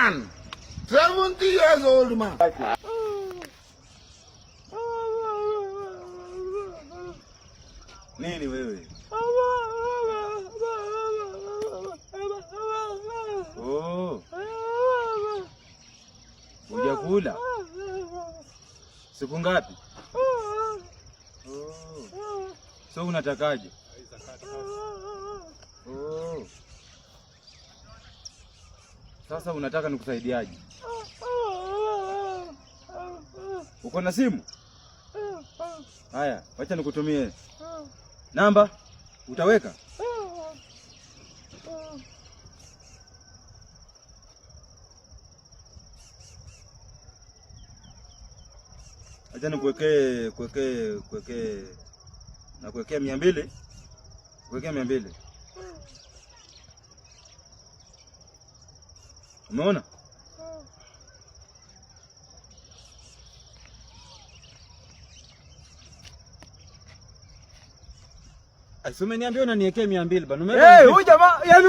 man. 70 years old man. Nini wewe? Oh. Hujakula? Siku ngapi? Oh. So unatakaje? Oh. Sasa unataka nikusaidiaje? Uko na simu? Haya, wacha nikutumie namba. Utaweka? Acha nikuwekee na kuwekea 200. Kuwekea 200. Umeona? Asumeniambia unaniwekea 200 bana. Huyu jamaa yani